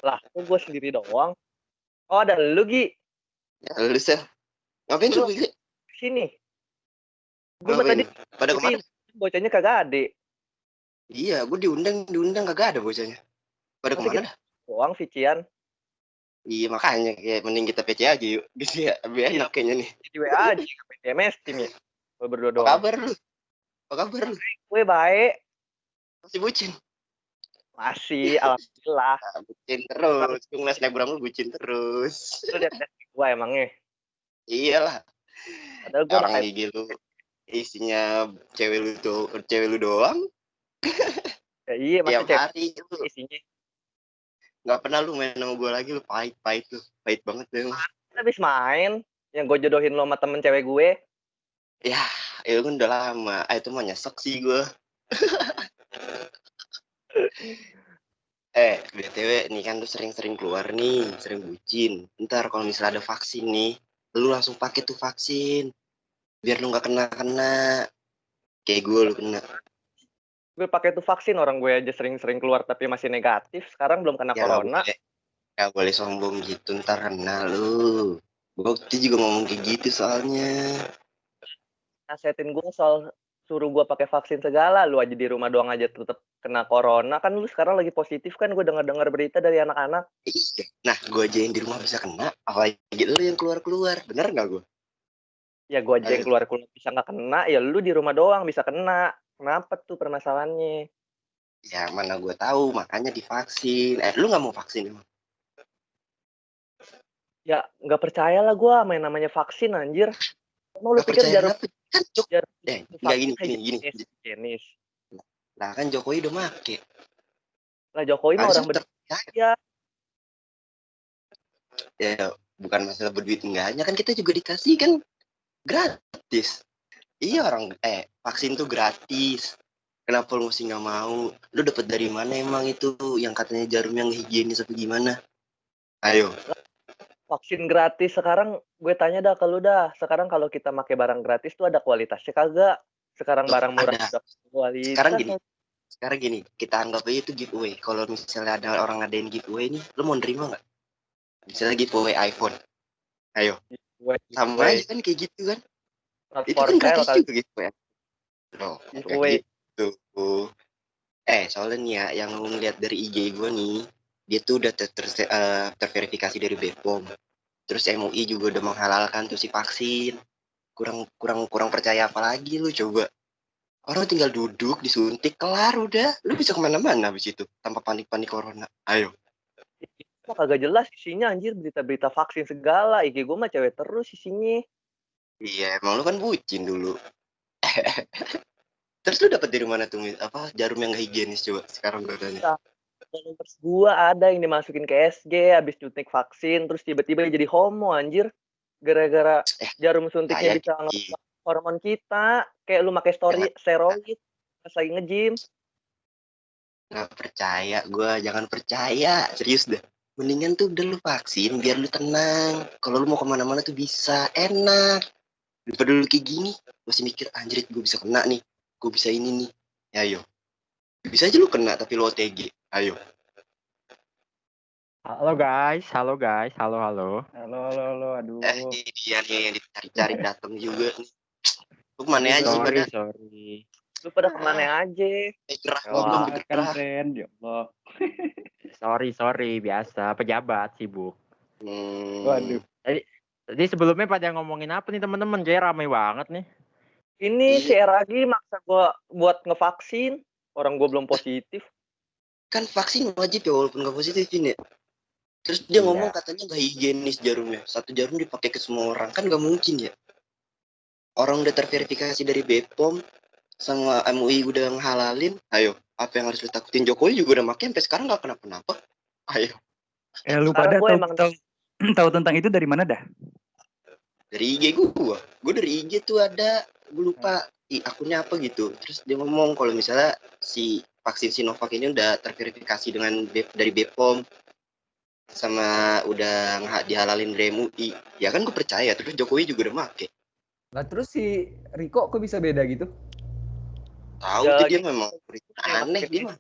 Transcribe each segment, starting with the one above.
Lah, kok gue sendiri doang? Oh, ada lu, Gi. Ya lu sel. Ngapain Lu lu Bigli? sini. Gue mah Ngapain tadi lu? Pada TV, kemana? bocahnya kagak ada. Iya, gue diundang kagak ada bocahnya. Pada Masa kemana kita dah? doang, Vician? Iya makanya kayak mending kita PC aja yuk. Gitu ya, lebih Iya, enak kayaknya nih. di WA aja, ngapain di MS Team ya? Gue berdua Apa doang. kabar lu? Apa kabar lu? Gue baik. Masih bucin? Masih, alhamdulillah. Ah, bucin terus. Gue ngeliat snapgram lu bucin terus. Lu liat gue emangnya. Iyalah. Padahal gue Orang kayak, IG lu isinya cewek lu doang. ya iya, masa Tiap cewek hari lu isinya. nggak pernah lu main sama gue lagi, lu pahit lu. Pahit banget deh lu. Habis main, yang gue jodohin lo sama temen cewek gue. Ya, itu kan udah lama. Ah, itu mah nyesek sih gue. BTW nih kan lu sering-sering keluar nih, sering bucin. Ntar kalau misalnya ada vaksin nih, lu langsung pakai tuh vaksin. Biar lu nggak kena-kena. Kayak gue lu kena. Gue pakai tuh vaksin, orang gue aja sering-sering keluar tapi masih negatif. Sekarang belum kena Ya corona. nggak boleh sombong gitu, ntar kena lu. Bukti juga ngomong kayak gitu soalnya. Nasehatin gue soal suruh gue pakai vaksin segala, lu aja di rumah doang aja tetap kena corona. Kan lu sekarang lagi positif kan, gue dengar berita dari anak-anak. Iya. Nah, gue aja yang di rumah bisa kena, apalagi lu yang keluar-keluar. Bener nggak gue? Ya gue aja yang Ayo. keluar-keluar bisa nggak kena, ya lu di rumah doang bisa kena. Kenapa tuh permasalahannya? Ya mana gue tahu, makanya divaksin. Lu nggak mau vaksin emang? Ya nggak percaya lah gue main namanya vaksin anjir. Mau lu Nggak pikir percaya jarum kenapa? Kan Jok, jarum itu nggak vaksin gini. higienis. Nah kan Jokowi udah make. Lah Jokowi mah Harusnya orang berduit terpercaya. ya. Ya bukan masalah berduit enggaknya, kan kita juga dikasih kan gratis. Iya orang vaksin tuh gratis. Kenapa lu mesti nggak mau? Lu dapat dari mana emang itu yang katanya jarum yang higienis atau gimana? Ayo. Vaksin gratis sekarang gue tanya dah ke lu dah. Sekarang kalau kita pakai barang gratis tuh ada kualitasnya kagak? Sekarang Tuh, barang murah ada. udah Sekarang kualitas. gini, sekarang gini, kita anggap aja itu giveaway. Kalau misalnya ada orang ngadain giveaway nih, lu mau nerima nggak? Misalnya giveaway iPhone. Ayo. Sama Giveaway aja kan kayak gitu kan. not Itu for kan sale gratis kali. juga giveaway. Loh, kayak Giveaway gitu. Soalnya nih ya, yang ngeliat dari IG gue nih, dia tuh udah terverifikasi dari BPOM. Terus MUI juga udah menghalalkan tuh si vaksin. Kurang percaya apa lagi lu coba. Orang tinggal duduk, disuntik, kelar udah. Lu bisa kemana-mana habis itu, tanpa panik-panik corona. Ayo. mah kagak jelas isinya anjir, berita-berita vaksin segala. IG gue mah cewek terus isinya. Iya, emang lu kan bucin dulu. Terus lu dapet dari mana tuh apa jarum yang gak higienis coba sekarang gue tanya. Followers gue ada yang dimasukin ke SG habis suntik vaksin terus tiba-tiba jadi homo anjir gara-gara Eh, jarum suntiknya saya bisa dikit. ngerubah hormon kita kayak lu pakai Jangan steroid pas lagi nge-gym. nggak percaya, gue jangan percaya, serius dah. Mendingan tuh udah lu vaksin biar lu tenang. Kalau lu mau kemana-mana tuh bisa enak. Daripada lu kayak gini, masih mikir anjrit gue bisa kena nih, gue bisa ini nih. Ya ayo, bisa aja lu kena tapi lu OTG. Ayo. Halo guys, halo guys, halo halo. Halo, aduh. Ini dia nih yang dicari-cari datang juga nih. Lu kemana aja sih Sorry, pada? sorry. Lu pada kemana aja? Gerah, Oh, belum ah, Kan bergerak. friend, ya Allah. sorry, biasa pejabat sibuk. Waduh. Jadi sebelumnya pada ngomongin apa nih teman-teman? Kayak ramai banget nih. Ini si Iya, Eragi maksa gue buat ngevaksin orang gue belum positif. kan vaksin wajib ya walaupun nggak positif ini. Terus dia ngomong Iya. katanya nggak higienis jarumnya. Satu jarum dipakai ke semua orang, kan nggak mungkin ya. Orang udah terverifikasi dari BPOM sama MUI udah ngehalalin. Ayo, apa yang harus ditakutin? Jokowi juga udah makin sampai sekarang nggak kenapa-napa. Ayo. Lu Sekarang pada gue tahu emang tahu tahu tentang itu dari mana dah? Dari IG gue dari IG tuh ada, gue lupa akunnya apa gitu. Terus dia ngomong kalau misalnya si vaksin Sinovac ini udah terverifikasi dari BPOM sama udah dihalalin dari MUI. Ya kan gue percaya, terus Jokowi juga udah make. Lah terus si Riko kok bisa beda gitu? Tahu Ya tuh dia gitu. memang aneh dia mah.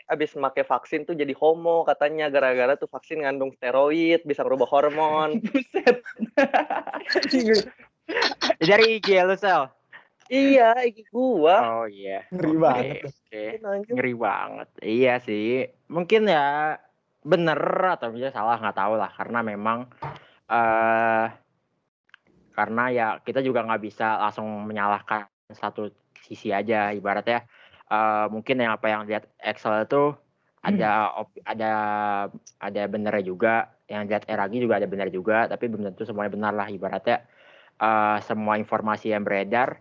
Abis make vaksin tuh jadi homo katanya gara-gara tuh vaksin ngandung steroid bisa merubah hormon. Buset. Dari IG lu, Sel? Iya, iki gua. Oh iya. Ngeri Oke, banget tuh. oke. Anjing. Ngeri banget. Iya sih. Mungkin ya bener atau bisa salah nggak tahu lah karena memang karena ya kita juga nggak bisa langsung menyalahkan satu sisi aja ibaratnya mungkin yang apa yang lihat Excel itu ada benernya juga yang lihat Eragi juga ada bener juga tapi belum tentu semuanya benar lah ibaratnya semua informasi yang beredar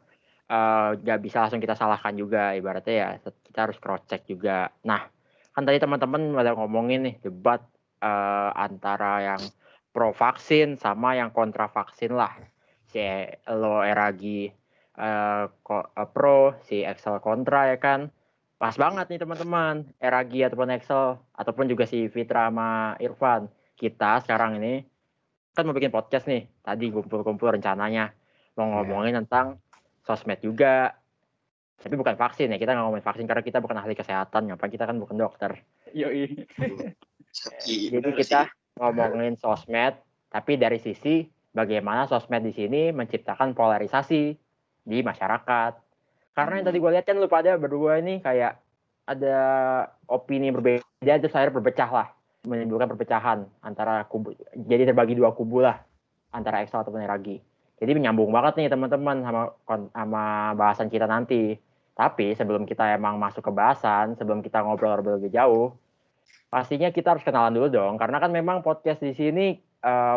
nggak bisa langsung kita salahkan juga ibaratnya ya kita harus cross check juga. Nah kan tadi teman-teman pada ngomongin nih debat antara yang pro vaksin sama yang kontra vaksin lah. Si lo Eragi pro, si Excel kontra ya kan. Pas banget nih teman-teman, Eragi ataupun Excel ataupun juga si Fitra sama Irfan. Kita sekarang ini kan mau bikin podcast nih. Tadi kumpul-kumpul rencananya mau ngomongin tentang sosmed juga. Tapi bukan vaksin ya, kita nggak ngomongin vaksin karena kita bukan ahli kesehatan, ngapain kita kan bukan dokter. Yoi. Jadi kita ngomongin sosmed, tapi dari sisi bagaimana sosmed di sini menciptakan polarisasi di masyarakat. Karena yang tadi gue lihat kan lu pada berdua ini kayak ada opini berbeda, terus akhirnya berpecah lah, menimbulkan perpecahan antara kubu. Jadi terbagi dua kubu lah antara Excel ataupun Eragi. Jadi menyambung banget nih teman-teman sama bahasan kita nanti. Tapi sebelum kita emang masuk ke bahasan, sebelum kita ngobrol lebih jauh, pastinya kita harus kenalan dulu dong, karena kan memang podcast di sini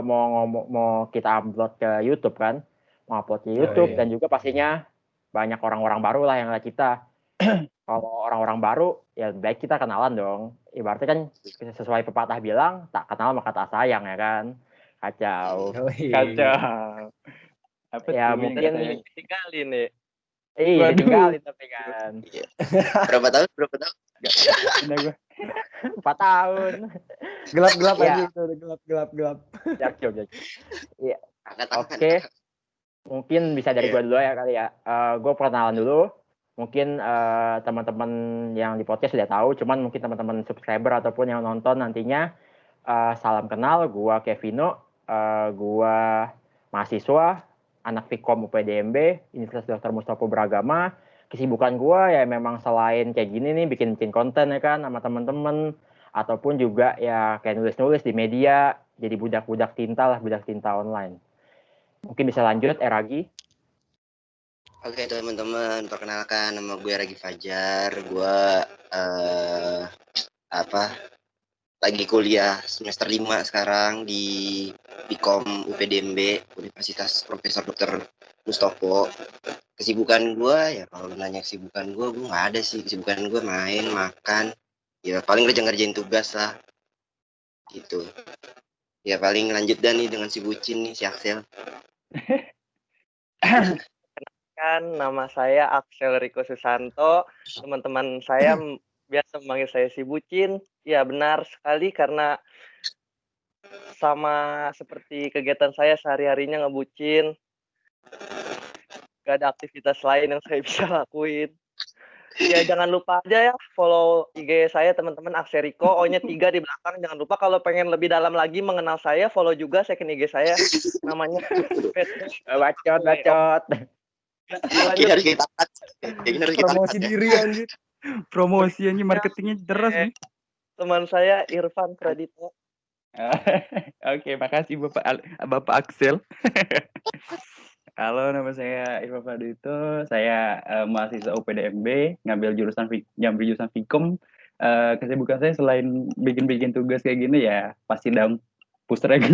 mau kita upload ke YouTube kan, mau upload ke YouTube dan juga pastinya banyak orang-orang baru lah yang lihat kita. Kalau orang-orang baru, ya baik kita kenalan dong. Ibaratnya kan sesuai pepatah bilang, tak kenal maka tak sayang ya kan. Kacau. Kacau. Apa Ya tuh mungkin yang Ditinggalin nih. iya Waduh. ditinggalin tapi kan. Berapa tahun? Udah gue. 4 tahun. Gelap-gelap Ya. aja itu, udah gelap-gelap. Jauh. Iya. Angkat-angkat. Oke. Mungkin bisa dari gue dulu ya kali ya. Gue perkenalan dulu. Mungkin teman-teman yang di podcast sudah tahu, cuman mungkin teman-teman subscriber ataupun yang nonton nantinya salam kenal. Gue Kevino, gue mahasiswa, anak Vkom UPDMB, Universitas Dr. Mustopo Beragama. Kesibukan gue ya memang selain kayak gini nih, bikin konten ya kan sama teman-teman, ataupun juga ya kayak nulis-nulis di media, jadi budak tinta online. Mungkin bisa lanjut, Eragi. Oke teman-teman, perkenalkan nama gue Ragi Fajar. Gue lagi kuliah semester 5 sekarang di Vkom UPDMB, Universitas Profesor Dr. Mustopo. Kesibukan gue ya kalau nanya kesibukan gue nggak ada sih. Kesibukan gue main, makan, ya paling ngerjain tugas lah gitu. Ya paling lanjut dan nih dengan si bucin nih, si Axel. Kan nama saya Axel Riko Susanto. Teman-teman saya biasa memanggil saya si bucin. Ya benar sekali karena sama seperti kegiatan saya sehari-harinya ngebucin. Gak ada aktivitas lain yang saya bisa lakuin. Ya jangan lupa aja ya follow IG saya teman-teman, Axel Riko, O-nya 3 di belakang. Jangan lupa kalau pengen lebih dalam lagi mengenal saya, follow juga second IG saya. Namanya Bacot. Ini harus kita Promosi diri anjir. Promosi aja, marketingnya deras nih. teman saya Irfan Pradita. Oke, makasih Bapak Axel. Halo, nama saya Irfan Pradito. Saya mahasiswa UPDMB, ngambil jurusan Vkom. Kesibukan saya selain bikin tugas kayak gini ya pasti sidang pusreg.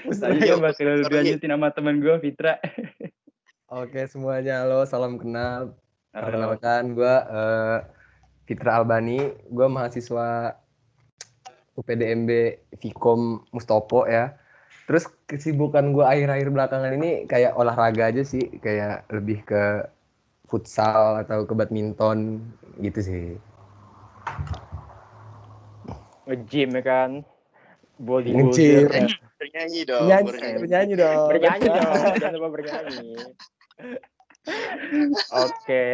Tadi bakal dilanjutin sama teman gue Fitra. Oke semuanya, halo, salam kenal. Halo. Perkenalkan gue Fitra Albani, gue mahasiswa UPDMB Vkom Mustopo ya. Terus kesibukan gue akhir-akhir belakangan ini kayak olahraga aja sih, kayak lebih ke futsal atau ke badminton gitu sih. Nge-gym ya kan. Nge-gym. bernyanyi dong. Bernyanyi dong. Bernyanyi dong, jangan lupa bernyanyi. Oke,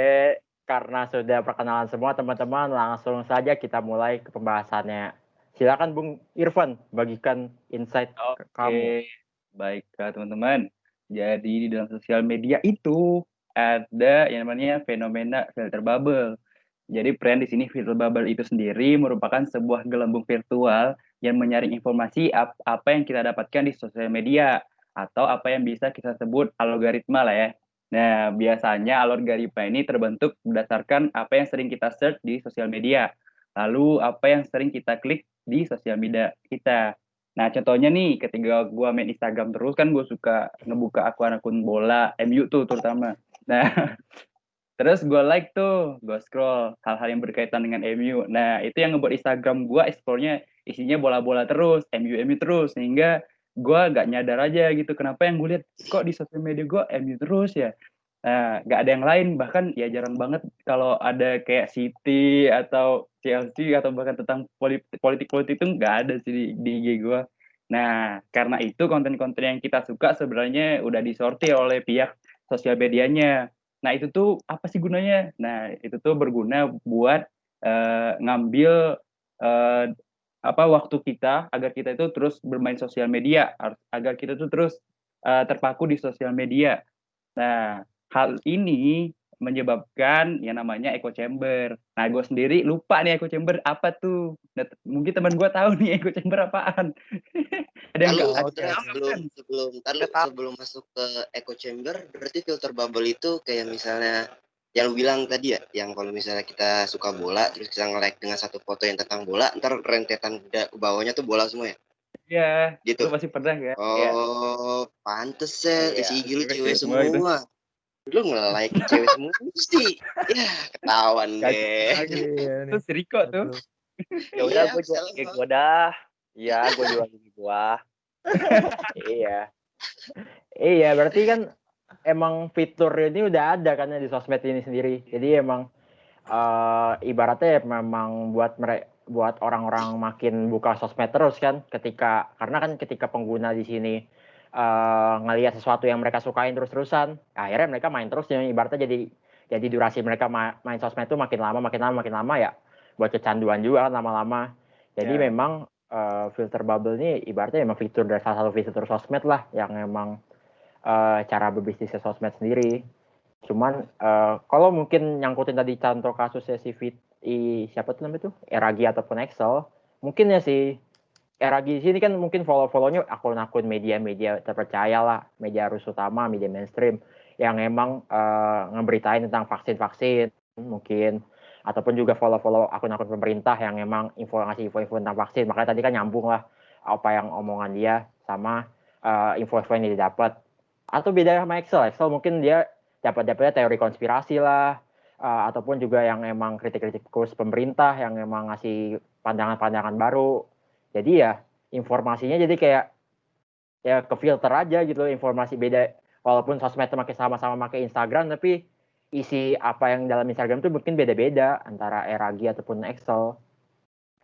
karena sudah perkenalan semua teman-teman, langsung saja kita mulai ke pembahasannya. Silakan Bung Irfan, bagikan insight ke kamu. Oke, baik teman-teman. Jadi di dalam sosial media itu ada yang namanya fenomena filter bubble. Jadi brand di sini filter bubble itu sendiri merupakan sebuah gelembung virtual yang menyaring informasi apa yang kita dapatkan di sosial media atau apa yang bisa kita sebut algoritma lah ya. Nah, biasanya algoritma ini terbentuk berdasarkan apa yang sering kita search di sosial media, lalu apa yang sering kita klik di sosial media kita. Nah, contohnya nih, ketika gue main Instagram terus kan gue suka ngebuka akun-akun bola, MU tuh terutama. Nah, terus gue like tuh, gue scroll hal-hal yang berkaitan dengan MU. Nah, itu yang ngebuat Instagram gue explore-nya isinya bola-bola terus, MU terus, sehingga gue gak nyadar aja gitu. Kenapa yang gue lihat kok di sosial media gue MU terus ya? Nah, gak ada yang lain, bahkan ya jarang banget kalau ada kayak City atau Chelsea atau bahkan tentang politik-politik itu gak ada sih di IG gue. Nah, karena itu konten-konten yang kita suka sebenarnya udah disortir oleh pihak sosial medianya. Nah, itu tuh apa sih gunanya? Nah, itu tuh berguna buat ngambil waktu kita agar kita itu terus bermain sosial media, agar kita tuh terus terpaku di sosial media. Nah, hal ini menyebabkan yang namanya echo chamber. Nah, gue sendiri lupa nih echo chamber apa tuh. Nah, mungkin teman gue tahu nih echo chamber apaan. Ada yang Lalu nggak? Oke, sebelum masuk ke echo chamber, berarti filter bubble itu kayak misalnya yang lu bilang tadi ya, yang kalau misalnya kita suka bola, terus kita nge-like dengan satu foto yang tentang bola, ntar rentetan ke bawahnya tuh bola semua ya? Iya, Gitu. lu pasti pernah kan? Iya. Oh, pantes ya, Iya, isi IG lu cewek cewek semua itu. semua. Lu nge-like cewek semua sih. Ya, ketahuan deh. Iya Terus nih. Riko tuh. Satu. ya udah Iya, gue jual salah. IG gue dah. Iya, gue jual IG gue. Iya. Iya, berarti kan emang fitur ini udah ada kan ya di sosmed ini sendiri. Jadi emang ibaratnya memang buat orang-orang makin buka sosmed terus kan karena kan ketika pengguna di sini ngelihat sesuatu yang mereka sukain terus-terusan, akhirnya mereka main terus ya, ibaratnya jadi durasi mereka main sosmed itu makin lama ya buat kecanduan juga kan lama-lama. Jadi Ya. memang filter bubble ini ibaratnya emang fitur dari salah satu fitur sosmed lah yang emang cara berbisnis sosmed sendiri. Cuman kalau mungkin nyangkutin tadi contoh kasusnya si siapa tuh namanya tuh Eragi ataupun Excel, mungkin ya si Eragi di sini kan mungkin follow-follownya akun-akun media-media terpercaya lah, media arus utama, media mainstream yang emang ngeberitain tentang vaksin-vaksin mungkin, ataupun juga follow-follow akun-akun pemerintah yang emang ngasih info-info tentang vaksin. Makanya tadi kan nyambung lah apa yang omongan dia sama info-info yang dia dapat. Atau beda sama Excel mungkin dia dapat-dapatnya teori konspirasi lah, ataupun juga yang emang kritik-kritik kurs pemerintah yang emang ngasih pandangan-pandangan baru. Jadi ya informasinya jadi kayak ya ke filter aja gitu informasi beda, walaupun sosmed sama-sama pakai Instagram tapi isi apa yang dalam Instagram tuh mungkin beda-beda antara Eragi ataupun Excel.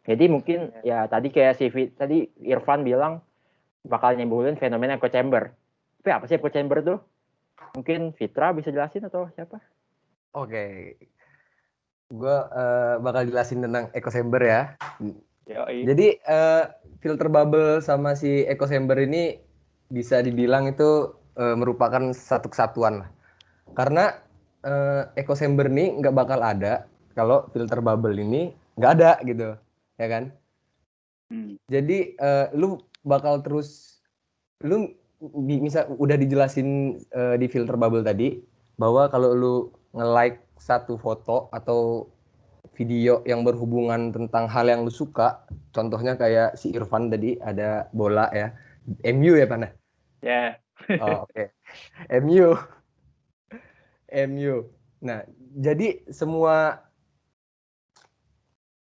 Jadi mungkin ya tadi kayak tadi Irfan bilang bakal nyembulin fenomena echo chamber. Tapi apa sih echo chamber tuh? Mungkin Fitra bisa jelasin atau siapa? Oke. Gue bakal jelasin tentang echo chamber ya. Yoi. Jadi filter bubble sama si echo chamber ini bisa dibilang itu merupakan satu kesatuan lah. Karena echo chamber ini nggak bakal ada kalau filter bubble ini nggak ada gitu, ya kan? Jadi lu bakal terus, lu bisa udah dijelasin di filter bubble tadi bahwa kalau lu nge-like satu foto atau video yang berhubungan tentang hal yang lu suka, contohnya kayak si Irfan tadi ada bola ya, MU ya Pan? Ya. Oh, oke. MU. Nah, jadi semua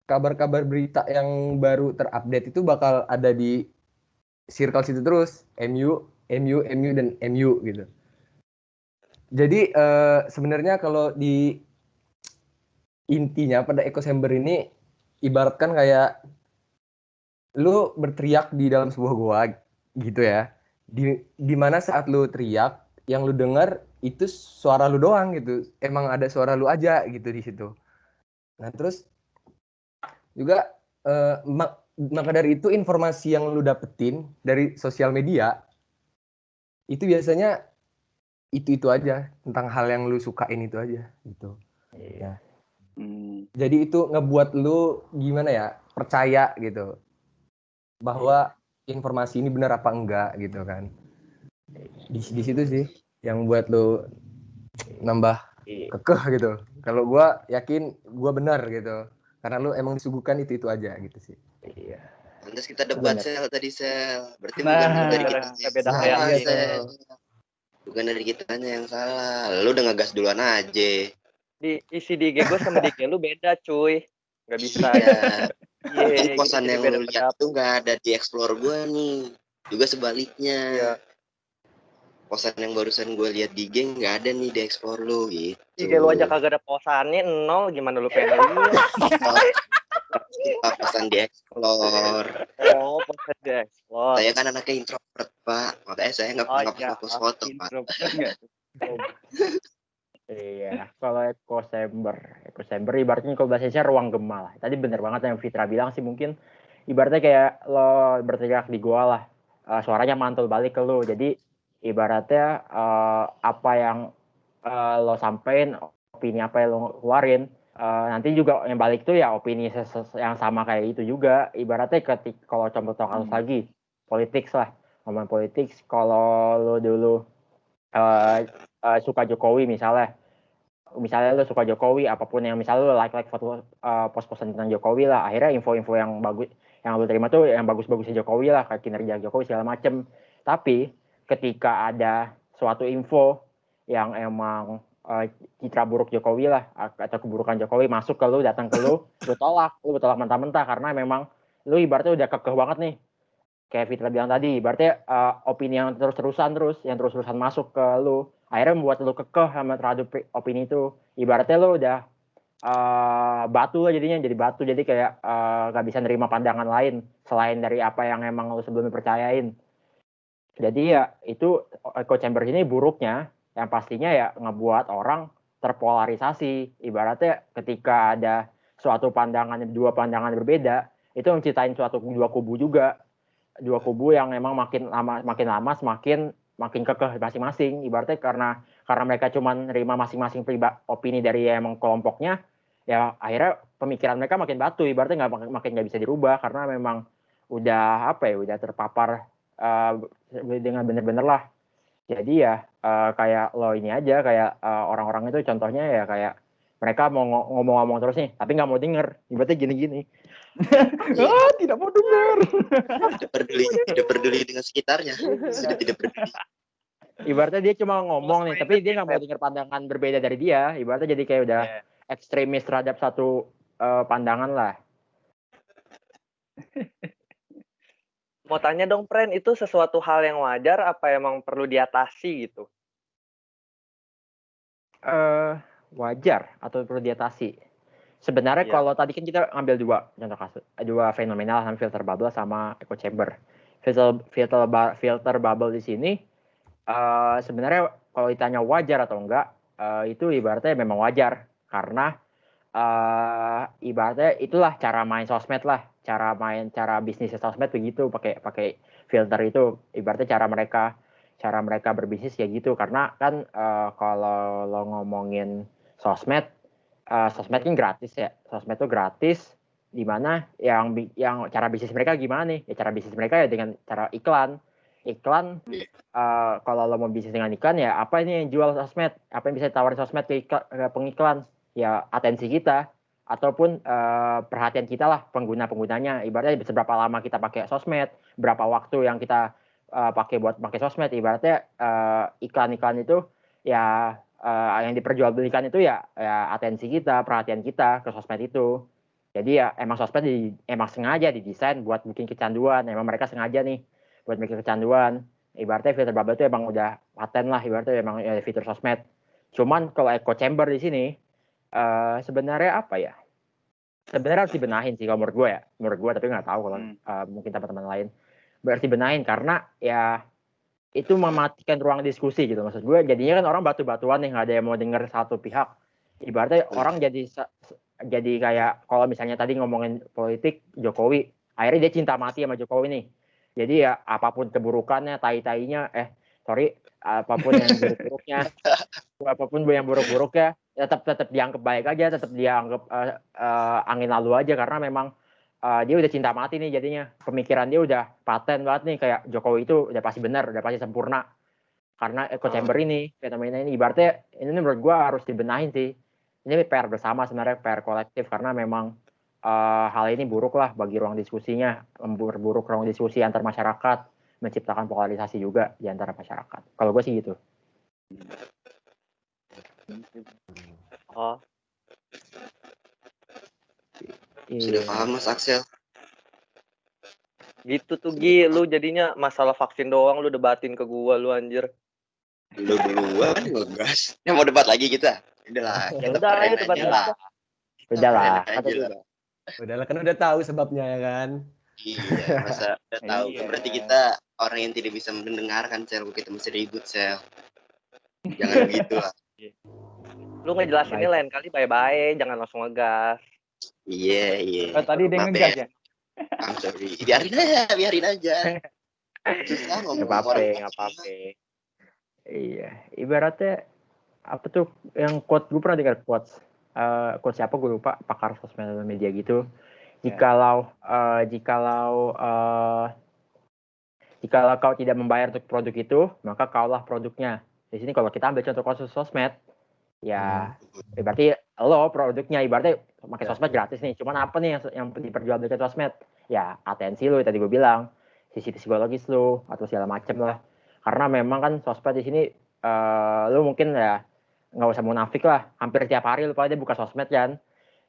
kabar-kabar berita yang baru terupdate itu bakal ada di circle situ terus, MU dan MU gitu. Jadi sebenarnya kalau di intinya pada echo chamber ini ibaratkan kayak lu berteriak di dalam sebuah gua gitu ya. Di mana saat lu teriak, yang lu dengar itu suara lu doang gitu. Emang ada suara lu aja gitu di situ. Nah, terus juga maka dari itu informasi yang lu dapetin dari sosial media itu biasanya itu aja tentang hal yang lu sukain itu aja gitu. Iya. Jadi itu ngebuat lu gimana ya, percaya gitu bahwa informasi ini benar apa enggak gitu kan. Di situ sih yang buat lu nambah kekeh gitu. Kalau gua yakin gua benar gitu. Karena lu emang disuguhkan itu aja gitu sih. Iya. Pantes kita debat Benar. Sel tadi Sel. Berarti Nah, bukan dari kita Kita yang beda salah keyakinan. Sel. Bukan dari kitanya yang salah. Lu udah ngegas duluan aja. Isi di IG gue sama di IG lu beda cuy. Gak bisa. Iya. Iya, Ini gitu posan jadi yang beda lu lihat pendapat. tuh nggak ada di explore gue nih. Juga sebaliknya. Iya. Posan yang barusan gue lihat di IG nggak ada nih di explore lu gitu. IG lu aja kagak ada posannya 0, gimana lu pengen lihat? Posan di explore. Oh, posan di explore. Saya kan anaknya introvert Pak. Makanya saya nggak Oh, pernah iya. fokus foto Pak. introvert nggak? Iya, kalau eco chamber ibaratnya kalau bahasa Indonesia ruang gema lah. Tadi bener banget yang Fitra bilang sih, mungkin ibaratnya kayak lo berteriak di gua lah, suaranya mantul balik ke lo. Jadi ibaratnya apa yang lo sampein, opini apa yang lo keluarin, nanti juga yang balik tuh ya opini yang sama kayak itu juga. Ibaratnya kalau contoh kasus lagi politik lah, ngomong politik, kalau lo dulu suka Jokowi misalnya lu suka Jokowi, apapun yang misalnya lu like foto post-postan tentang Jokowi lah, akhirnya info-info yang bagus yang lu terima tuh yang bagus-bagusnya Jokowi lah, kayak kinerja Jokowi segala macem. Tapi ketika ada suatu info yang emang citra buruk Jokowi lah atau keburukan Jokowi masuk ke lu, datang ke lu tolak mentah-mentah karena memang lu ibaratnya udah kekeh banget nih, kayak Fitra bilang tadi, berarti opini yang terus-terusan masuk ke lu, akhirnya membuat lu kekeh sama terhadap opini itu. Ibaratnya lu udah batu lah jadinya, jadi batu, jadi kayak gak bisa nerima pandangan lain selain dari apa yang emang lu sebelumnya percayain. Jadi ya itu echo chamber ini buruknya, yang pastinya ya ngebuat orang terpolarisasi. Ibaratnya ketika ada dua pandangan berbeda, itu menciptain dua kubu juga, dua kubu yang emang makin lama semakin kekeh masing-masing. Ibaratnya karena mereka cuma nerima masing-masing opini dari emang kelompoknya, ya akhirnya pemikiran mereka makin batu, ibaratnya makin nggak bisa dirubah karena memang udah udah terpapar dengan bener-bener lah. Jadi ya kayak lo ini aja, kayak orang-orang itu contohnya ya kayak mereka mau ngomong-ngomong terus nih, tapi nggak mau denger, ibaratnya gini-gini. Tidak mau dengar. Tidak peduli dengan sekitarnya. Sudah tidak peduli. Ibaratnya dia cuma ngomong nih, tapi dia nggak mau dengar pandangan berbeda dari dia. Ibaratnya jadi kayak udah ekstremis terhadap satu pandangan lah. Mau tanya dong, Pren, itu sesuatu hal yang wajar apa emang perlu diatasi gitu? Wajar atau perlu diatasi? Sebenarnya kalau tadi kan kita ambil contoh kasus, dua fenomenal, filter bubble sama echo chamber. Filter bubble di sini sebenarnya kalau ditanya wajar atau enggak, itu ibaratnya memang wajar karena ibaratnya itulah cara main sosmed lah, cara bisnis sosmed begitu, pakai filter itu. Ibaratnya cara mereka berbisnis kayak gitu, karena kan kalau lo ngomongin sosmed kan gratis ya, sosmed itu gratis, dimana yang cara bisnis mereka gimana nih, ya cara bisnis mereka ya dengan cara iklan. Kalau lo mau bisnis dengan iklan, ya apa ini yang jual sosmed, apa yang bisa ditawarin sosmed ke pengiklan, ya atensi kita ataupun perhatian kita lah, penggunanya. Ibaratnya seberapa lama kita pakai sosmed, berapa waktu yang kita pakai buat pakai sosmed. Ibaratnya iklan-iklan itu ya yang diperjualbelikan itu ya atensi kita, perhatian kita ke sosmed itu. Jadi ya emang sosmed emang sengaja didesain buat bikin kecanduan. Emang mereka sengaja nih buat bikin kecanduan. Ibaratnya filter bubble itu emang udah paten lah, ibaratnya emang fitur sosmed. Cuman kalau echo chamber di sini sebenarnya apa ya? Sebenarnya harus dibenahin sih kalau menurut gue, tapi nggak tahu kalau mungkin teman-teman lain. Berarti benahin karena ya itu mematikan ruang diskusi gitu. Maksud gue jadinya kan orang batu-batuan nih, nggak ada yang mau denger satu pihak. Ibaratnya orang jadi kayak kalau misalnya tadi ngomongin politik Jokowi, akhirnya dia cinta mati sama Jokowi nih. Jadi ya apapun keburukannya, apapun yang buruk-buruknya, apapun yang buruk-buruknya, tetap dianggap baik aja, tetap dianggap angin lalu aja karena memang dia udah cinta mati nih jadinya. Pemikiran dia udah paten banget nih kayak Jokowi itu udah pasti benar, udah pasti sempurna. Karena echo chamber ini, fenomena ini ibaratnya ini menurut gue harus dibenahin sih. Ini PR bersama sebenarnya, PR kolektif karena memang hal ini buruk lah bagi ruang diskusinya, memperburuk ruang diskusi antar masyarakat, menciptakan polarisasi juga di antara masyarakat. Kalau gue sih gitu. Oh, Sudah paham Mas Axel. gitu tuh Gi, lu jadinya masalah vaksin doang lu debatin ke gua lu anjir. Lu duluan ngegas. Ya mau debat lagi kita? Udahlah, Ya kita udah, ayo keren debat aja lagi. lah. Udah lah, Keren kata aja juga. lah. Udahlah kan udah tahu sebabnya ya kan. Iya, masa udah tahu. Iya. Berarti kita orang yang tidak bisa mendengarkan, Sel. Kita mesti ribut, Sel. Jangan begitu lah. Lu ngejelasinnya lain kali bye-bye, jangan langsung ngegas. Iya. Tadi dia Maaf ngegas ya. I'm sorry. Biarin aja. Susah ngomong Nggak orang. apa-apa. Iya, ibaratnya apa tuh yang quote gue pernah dengar quote siapa gue lupa, pakar sosial media gitu. Jikalau kau tidak membayar untuk produk itu, maka kaulah produknya. Di sini kalau kita ambil contoh kasus sosmed, ya berarti lo produknya, ibaratnya pakai sosmed gratis nih. Cuman apa nih yang diperjualbelikan sosmed? Ya atensi lo, tadi gue bilang, sisi psikologis lo atau segala macem lah. Karena memang kan sosmed di sini lo mungkin ya nggak usah munafik lah. Hampir tiap hari lo pada buka sosmed kan.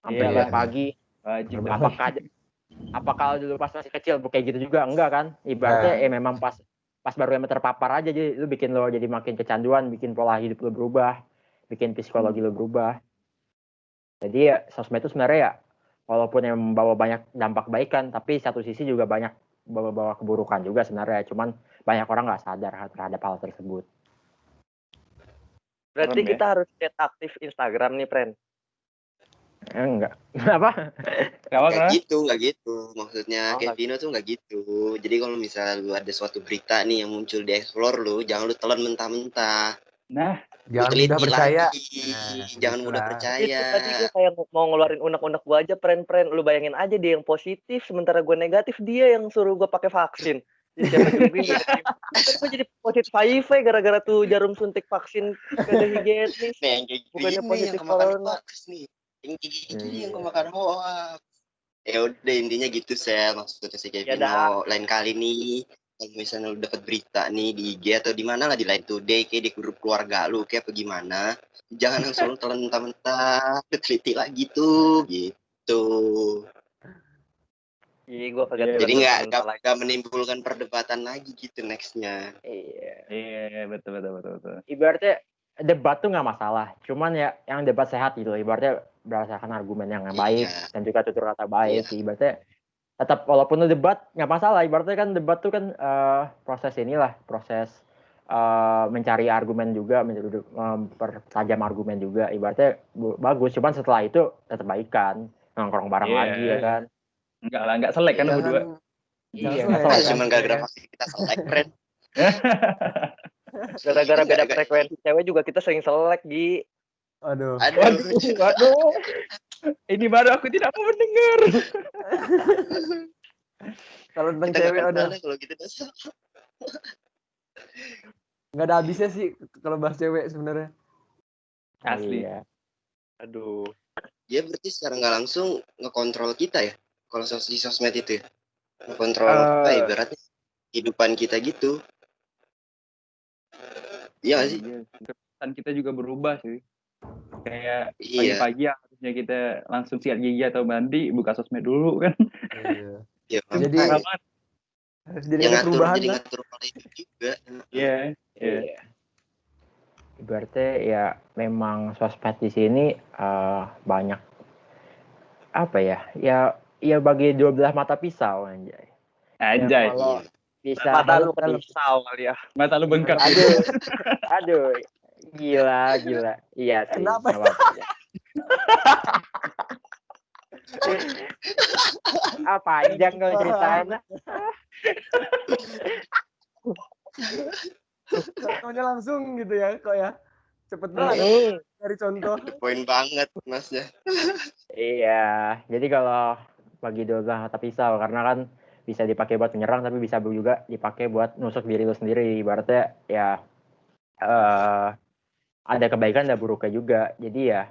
Hampir tiap pagi. Wajib. Apakah dulu pas masih kecil kayak gitu juga? Enggak kan? Ibaratnya memang pas baru yang terpapar aja, jadi lu bikin lo jadi makin kecanduan, bikin pola hidup lo berubah, bikin psikologi lo berubah. Jadi ya sosmed itu sebenarnya ya walaupun yang membawa banyak dampak baikan, tapi satu sisi juga banyak bawa keburukan juga sebenarnya. Cuman banyak orang nggak sadar terhadap hal tersebut. Berarti kita harus chat aktif Instagram nih, Pren. Enggak. Apa? Nggak gitu. Maksudnya Oh, Kevino tuh nggak gitu. Jadi kalau misalnya lu ada suatu berita nih yang muncul di explore lu, jangan lu telan mentah-mentah. Nah, Jangan mudah percaya. Jangan mudah percaya. Itu tadi gue kayak mau ngeluarin unek-unek gue aja, Pren. Lu bayangin aja dia yang positif, sementara gue negatif, dia yang suruh gue pakai vaksin. Jadi siapa juga gue jadi positif HIV gara-gara tuh jarum suntik vaksin kada higienis. Nah, yang kayak Bukannya gini positif yang kemakan corona. hoax nih. Yang kayak gini yang kemakan hoax. Ya udah intinya gitu, Sel. Maksudnya si Kevino lain kali nih. Kalau misalnya lu dapat berita nih di IG atau di mana lah, di Line Today, kayak di grup keluarga lu, kayak apa gimana, jangan langsung telan mentah-mentah, teliti lagi tuh, gitu. Iya, gue kagak Jadi nggak menimbulkan perdebatan lagi gitu nextnya. Iya, betul. Ibaratnya debat tuh nggak masalah, cuman ya yang debat sehat gitu, ibaratnya berdasarkan argumen yang baik dan juga tutur kata baik. Ibaratnya tetap walaupun lu debat nggak masalah, ibaratnya kan debat tuh kan proses mencari argumen juga, mempertajam argumen juga, ibaratnya bagus. Cuman setelah itu tetap baikan, nongkrong bareng lagi ya kan. Enggak lah, enggak selek kan berdua. Iya, cuma gara-gara vaksin kita selek, Pren. Gara-gara beda frekuensi cewek juga kita sering selek, Gi. Aduh. Ini baru aku tidak mau mendengar. Kalau tentang Kita cewek ada kalau gitu nggak ada habisnya sih kalau bahas cewek sebenarnya. Asli. Iya. Aduh. Dia berarti secara nggak langsung ngekontrol kita ya, kalau di sosmed itu ya, ngekontrol ibaratnya kehidupan kita gitu. Iya sih. Dan kita juga berubah sih. Kayak pagi-pagi harusnya kita langsung sikat gigi atau mandi, buka sosmed dulu kan. Iya. Jadi ada perubahan lah. Ngatur pola hidup juga. Iya. Ibaratnya ya memang sosmed di sini banyak apa ya? Ya bagi 12 mata pisau anjay. Anjay. bisa Mata lu dalam. pisau kali ya. Mata lu bengkak. aduh gila iya sih Kenapa? nggak apa-apa ya. Panjang kalau ceritain lah. Contohnya langsung gitu ya kok ya. Cepet banget dari contoh. Poin banget masnya. Iya, jadi kalau bagi bilang mata pisau karena kan bisa dipakai buat menyerang tapi bisa juga dipakai buat nusuk diri lu sendiri. Ibaratnya ya ada kebaikan ada buruknya juga. Jadi ya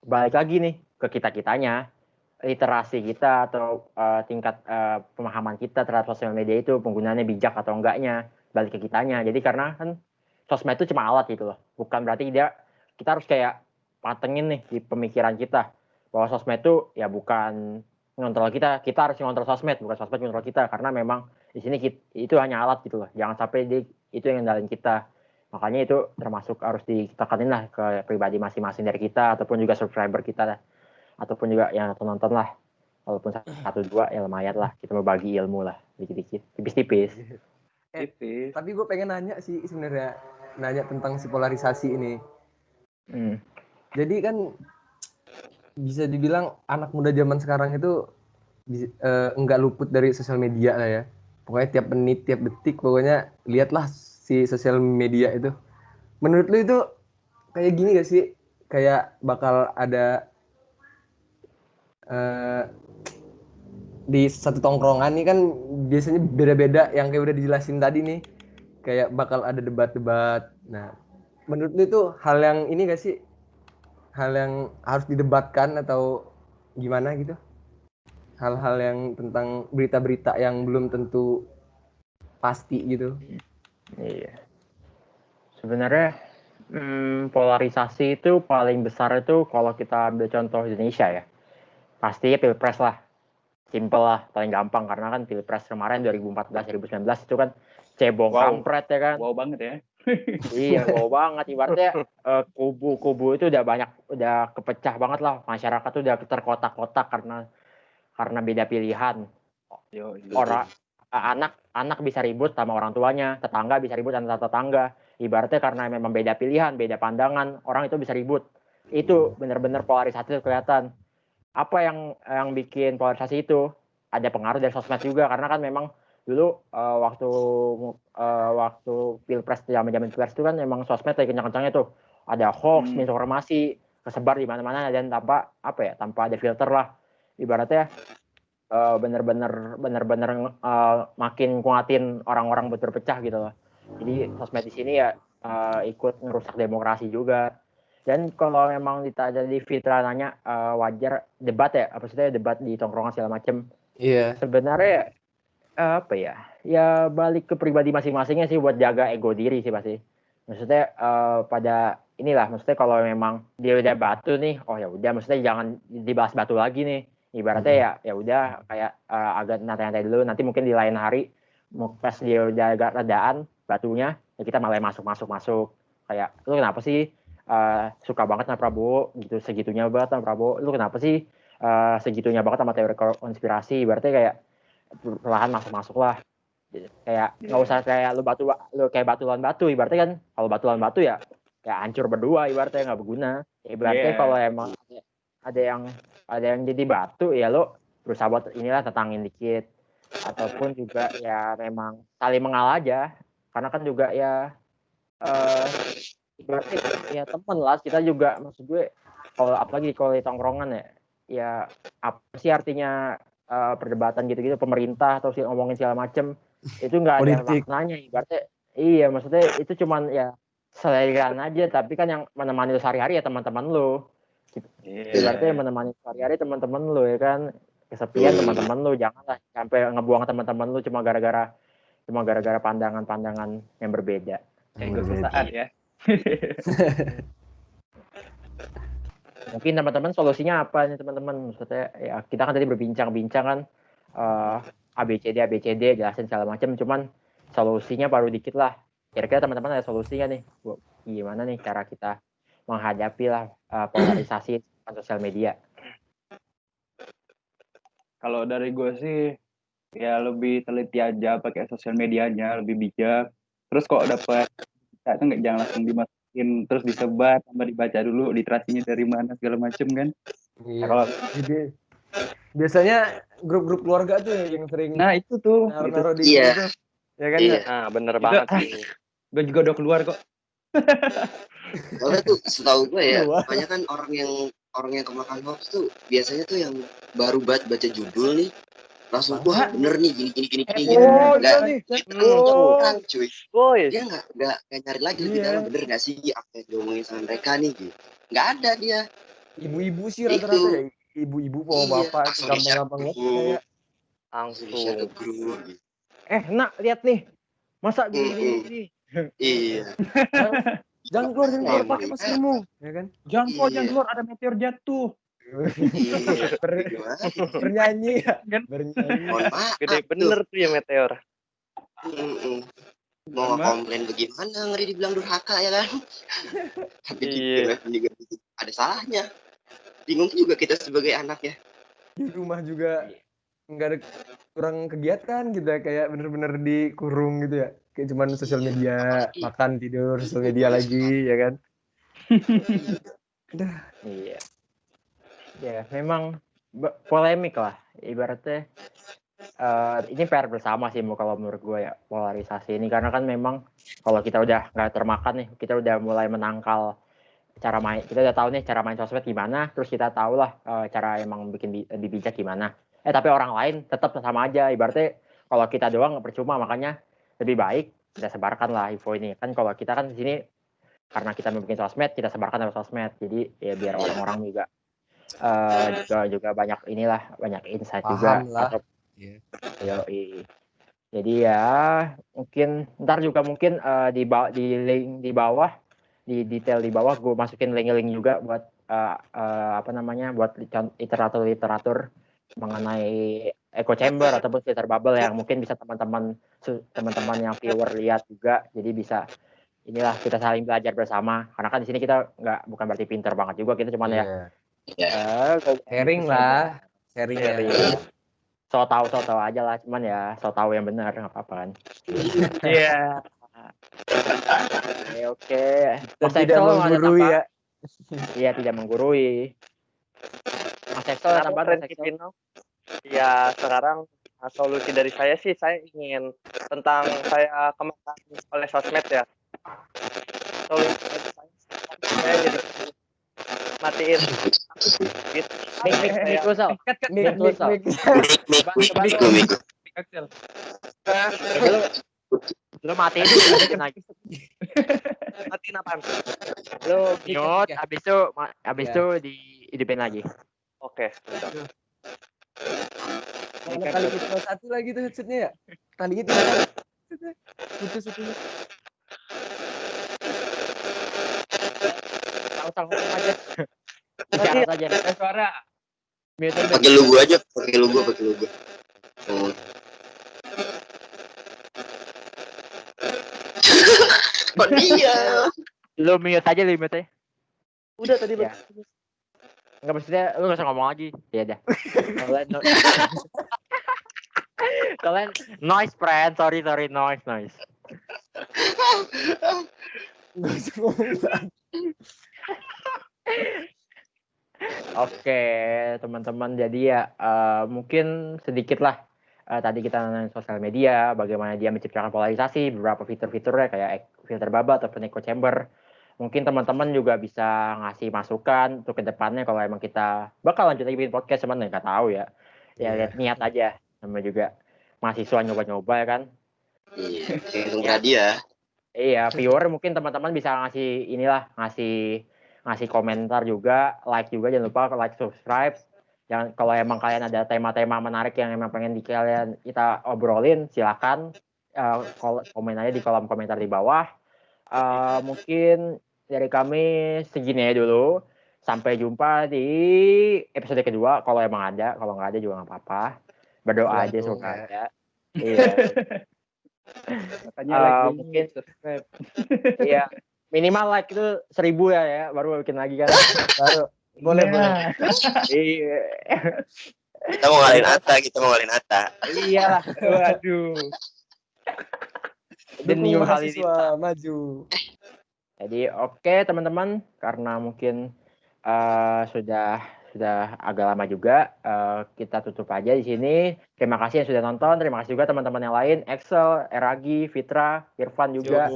balik lagi nih ke kita-kitanya, literasi kita atau tingkat pemahaman kita terhadap sosial media itu penggunaannya bijak atau enggaknya, balik ke kitanya. Jadi karena kan sosmed itu cuma alat gitu loh, bukan berarti kita harus kayak patengin nih di pemikiran kita bahwa sosmed itu ya bukan ngontrol kita harus ngontrol sosmed, bukan sosmed ngontrol kita, karena memang di sini itu hanya alat gitu loh, jangan sampai itu yang ngendalin kita. Makanya itu termasuk harus ditekanin lah ke pribadi masing-masing dari kita ataupun juga subscriber kita lah, ataupun juga yang nonton lah, walaupun 1-2 ya lumayan lah, kita mau bagi ilmu lah dikit-dikit, tipis-tipis. Tapi gue pengen nanya sih sebenarnya, nanya tentang si polarisasi ini. Jadi kan bisa dibilang anak muda zaman sekarang itu enggak luput dari sosial media lah ya. Pokoknya tiap menit, tiap detik, pokoknya lihatlah si sosial media itu. Menurut lu itu kayak gini gak sih? Kayak bakal ada di satu tongkrongan nih kan biasanya beda-beda yang kayak udah dijelasin tadi nih. Kayak bakal ada debat-debat. Nah, menurut lu itu hal yang ini gak sih? Hal yang harus didebatkan atau gimana gitu? Hal-hal yang tentang berita-berita yang belum tentu pasti gitu. Iya. Sebenarnya polarisasi itu paling besar itu kalau kita ambil contoh Indonesia ya. Pastinya Pilpres lah. Simple lah, paling gampang karena kan Pilpres kemarin 2014 2019 itu kan cebong kampret ya kan. Wow banget ya. Iya, wow banget ibaratnya kubu-kubu itu udah kepecah banget lah. Masyarakat tuh udah terkotak-kotak karena beda pilihan. Orang anak bisa ribut sama orang tuanya, tetangga bisa ribut sama tetangga. Ibaratnya karena memang beda pilihan, beda pandangan, orang itu bisa ribut. Itu benar-benar polarisasi itu kelihatan. Apa yang bikin polarisasi itu? Ada pengaruh dari sosmed juga karena kan memang dulu waktu Pilpres, zaman Pilpres itu kan memang sosmed lagi kencang-kencangnya tuh. Ada hoax, misinformasi kesebar di mana-mana dan tanpa ada filter lah. Ibaratnya bener-bener makin kuatin orang-orang buat berpecah gitu loh. Jadi sosmed di sini ya ikut ngerusak demokrasi juga. Dan kalau memang ditanya di Fitra nanya wajar debat ya, apa sih debat di tongkrongan segala macem. Iya. Sebenarnya ya balik ke pribadi masing-masingnya sih buat jaga ego diri sih pasti. Maksudnya maksudnya kalau memang dia udah batu nih, oh ya udah, maksudnya jangan dibahas batu lagi nih. Ibaratnya ya udah kayak agak nanti dulu, nanti mungkin di lain hari pas dia udah agak redaan batunya, ya kita malah masuk kayak lu kenapa sih suka banget sama Prabowo gitu, segitunya banget sama Prabowo, lu kenapa sih segitunya banget sama teori konspirasi. Ibaratnya kayak perlahan masuk lah. Kayak nggak usah kayak lu kayak batu lawan batu. Ibaratnya kan kalau batu lawan batu ya hancur berdua, ibaratnya nggak berguna. Ibaratnya kalau emang ada yang jadi batu ya lo berusaha buat tetangin dikit, ataupun juga ya memang saling mengalah aja, karena kan juga ya ibaratnya ya teman lah kita juga. Maksud gue kalau apalagi kalau di tongkrongan ya apa sih artinya perdebatan gitu-gitu pemerintah atau sih ngomongin segala macem, itu nggak ada maknanya. Ibaratnya iya, maksudnya itu cuman ya selerian aja, tapi kan yang menemani lu sehari-hari ya teman-teman lu. Ibaratnya yang menemani sehari-hari teman-teman lu ya kan, kesepian teman-teman lu, janganlah sampai ngebuang teman-teman lu cuma gara-gara pandangan-pandangan yang berbeda. Ego sesaat ya. Mungkin teman-teman solusinya apa nih teman-teman? Maksudnya ya kita kan tadi berbincang-bincang kan ABCD jelasin segala macam, cuman solusinya baru dikit lah. Kira-kira teman-teman ada solusinya nih? Gimana nih cara kita menghadapi lah polarisasi sosial media? Kalau dari gue sih ya lebih teliti aja pakai sosial medianya, lebih bijak. Terus kok dapat itu nggak jangan langsung dimasukin terus disebar sama dibaca dulu literasinya dari mana segala macem kan. Iya. Kalau Jadi biasanya grup-grup keluarga tuh yang sering nah itu tuh gitu. naruh-naruh di Iya. itu. Ya kan? Iya. Nah, bener Itu- banget sih. Gue juga udah keluar kok. Soalnya tuh setahu gue ya, Keluar. banyak kan orang yang kemakan hoax tuh biasanya tuh yang baru baca judul nih langsung wah bener nih gini. Oh, Nggak- iya nih. nggak Oh. kurang, cuy. Woi, Dia nggak nyari lagi lebih Iya. dalam bener nggak sih apa yang diomongin sama mereka nih gitu. Nggak ada dia. Ibu-ibu sih Itu. rata-rata ya. Ibu-ibu bawa Iya, bapak itu langsung di-share gampang-gampang ke banget grup, percaya. langsung di-share ke langsung. grup gitu. Nak, lihat nih. Masa gini. Iya. Jangan keluar Emang pakai iya. maskermu, ya kan? Jangan Iya. keluar ada meteor jatuh. Iya. Ber- Gimana? Bernyanyi ya. Kan? Bernyanyi. Mohon maaf Gede tuh. bener tuh ya meteor. Mau komplain bagaimana ngeri dibilang durhaka ya kan. Tapi Iya. juga ada salahnya. Bingung juga kita sebagai anaknya. Di rumah juga nggak ada kurang kegiatan gitu ya, kayak bener-bener dikurung gitu ya, kayak cuman sosial media, Apalagi makan tidur, sosial media lagi ya kan. Iya. Ya, memang polemik lah ibaratnya. Ini PR bersama sih kalau menurut gue ya, polarisasi ini, karena kan memang kalau kita udah nggak termakan nih, kita udah mulai menangkal cara main, kita udah tahu nih cara main sosmed gimana, terus kita tahu lah cara emang bikin lebih bijak gimana. Tapi orang lain tetap sama aja, ibaratnya kalau kita doang nggak percuma, makanya lebih baik kita sebarkan lah info ini. Kan kalau kita kan di sini karena kita bikin sosmed, kita sebarkan lewat sosmed, jadi ya biar orang-orang juga juga banyak banyak insight Paham juga lah. atau Iya. jadi ya mungkin ntar juga mungkin di link di bawah, di detail di bawah gue masukin link-link juga buat buat literatur mengenai echo chamber ataupun filter bubble yang mungkin bisa teman-teman yang viewer lihat juga, jadi bisa inilah kita saling belajar bersama, karena kan di sini kita bukan berarti pinter banget juga, kita cuman Sharing lah, sharing ya. so tahu aja lah, cuman ya so tahu yang benar nggak apa-apa kan. Iya. Oke. Dan Mas tidak Excel ada menggurui tambah? ya. Iya, tidak menggurui. Mas Excel ada Kenapa tambahan, tren Mas Excel? Cipino? Ya sekarang solusi dari saya sih, saya ingin tentang saya kemakan oleh sosmed ya. Solusi dari saya jadi matiin gitu. Mik lu, Sal. Mik. Miku. Axel. Lu matiin dulu lagi. Matiin apaan? Lu mute, habis itu dihidupin lagi. Oke. Mana kali kita satu lagi tuh headsetnya ya. Kali itu kan. Putus. Tahu aja. Isyarat aja. Suara. Mute Pakai logo aja, pakai logo. Oh dia. Lu mute aja. Udah tadi Ya. Enggak, maksudnya lu nggak usah ngomong lagi. Ya udah. Kalian noise friend, sorry noise. Nggak usah ngomong lagi. Oke, teman-teman, jadi ya mungkin sedikit lah tadi kita nanya sosial media, bagaimana dia menciptakan polarisasi, beberapa fitur-fiturnya kayak filter bubble ataupun echo chamber. Mungkin teman-teman juga bisa ngasih masukan untuk kedepannya kalau emang kita bakal lanjut lagi bikin podcast, cuman nggak tahu ya. Ya lihat niat aja, sama juga mahasiswa nyoba-nyoba ya kan. Iya, kayak tadi ya. Iya, viewer mungkin teman-teman bisa ngasih komentar juga, like juga, jangan lupa like, subscribe. Jangan, kalau emang kalian ada tema-tema menarik yang emang pengen kita obrolin, silakan komen aja di kolom komentar di bawah. Mungkin dari kami segini aja dulu. Sampai jumpa di episode kedua kalau emang ada, kalau nggak ada juga nggak apa-apa. Berdoa aja semoga ada. Iya. Makanya like dulu, mungkin subscribe. Iya, minimal like itu 1000 ya, baru bikin lagi kan. Baru boleh. Iya. Kita mau ngalahin Atta. Iya, waduh. Demi Dukung Halilintar. mahasiswa maju. Jadi oke teman-teman, karena mungkin sudah agak lama juga, kita tutup aja di sini. Terima kasih yang sudah nonton, terima kasih juga teman-teman yang lain, Excel, Eragi, Fitra, Irfan juga.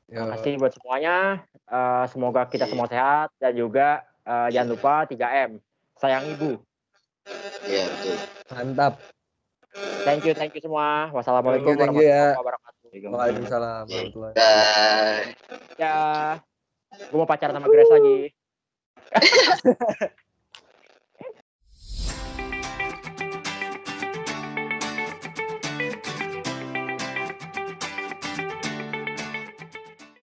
Terima kasih buat semuanya. Semoga kita semua sehat dan juga jangan lupa 3M. Sayang ibu. Iya, betul. Mantap. Thank you semua. Wassalamualaikum Thank you ya. warahmatullahi wabarakatuh. Waalaikumsalam warahmatullahi wabarakatuh. Dah. Ya, gue mau pacaran sama Grace lagi.